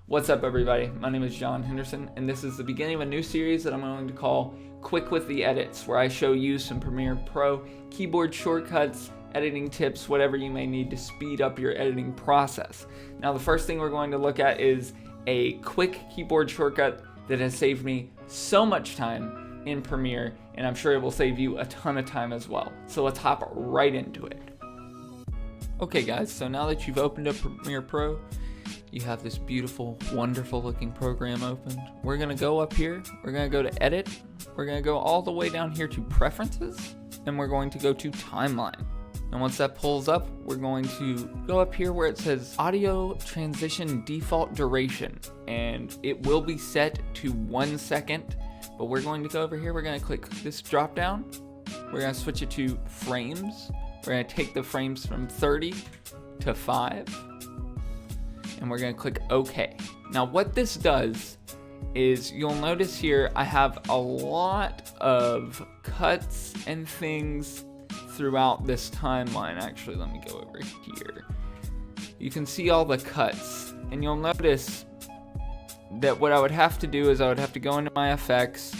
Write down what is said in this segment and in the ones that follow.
What's up, everybody? My name is John Henderson, and this is the beginning of a new series that I'm going to call Quick with the Edits, where I show you some Premiere Pro keyboard shortcuts, editing tips, whatever you may need to speed up your editing process. Now, the first thing we're going to look at is a quick keyboard shortcut that has saved me so much time in Premiere, and I'm sure it will save you a ton of time as well. So let's hop right into it. Okay guys, so now that you've opened up Premiere Pro, you have this beautiful, wonderful looking program opened. We're gonna go up here, we're gonna go to Edit, we're gonna go all the way down here to Preferences, and we're going to go to Timeline. And once that pulls up, we're going to go up here where it says Audio Transition Default Duration, and it will be set to 1 second, but we're going to go over here, we're gonna click this drop down, we're gonna switch it to frames, we're gonna take the frames from 30 to 5, and we're gonna click OK. Now what this does is you'll notice here I have a lot of cuts and things throughout this timeline. Actually, let me go over here. You can see all the cuts, and you'll notice that what I would have to do is I would have to go into my effects,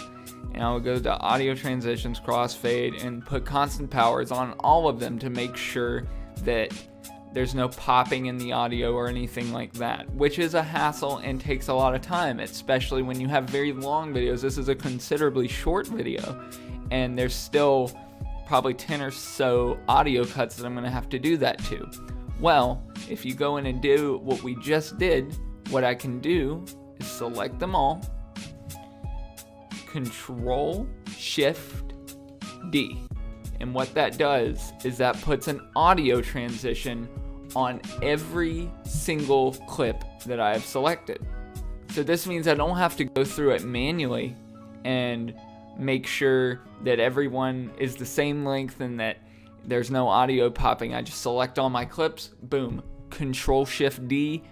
and I would go to audio transitions, crossfade, and put constant powers on all of them to make sure that there's no popping in the audio or anything like that, which is a hassle and takes a lot of time, especially when you have very long videos. This is a considerably short video, and there's still probably 10 or so audio cuts that I'm gonna have to do that to. Well, if you go in and do what we just did, what I can do is select them all, Control Shift D. And what that does is that puts an audio transition on every single clip that I have selected. So this means I don't have to go through it manually and make sure that everyone is the same length and that there's no audio popping. I just select all my clips, boom, Control Shift D,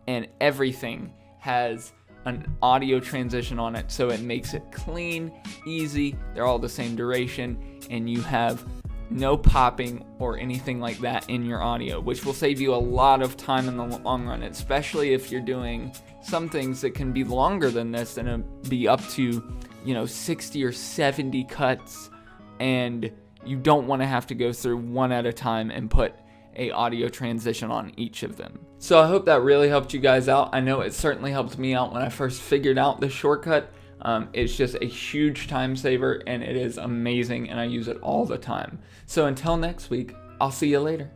and everything has an audio transition on it, so it makes it clean, easy, they're all the same duration, and you have no popping or anything like that in your audio, which will save you a lot of time in the long run, especially if you're doing some things that can be longer than this and be up to 60 or 70 cuts, and you don't want to have to go through one at a time and put a audio transition on each of them. So I hope that really helped you guys out. I know it certainly helped me out when I first figured out this shortcut. It's just a huge time saver, and it is amazing, and I use it all the time. So until next week, I'll see you later.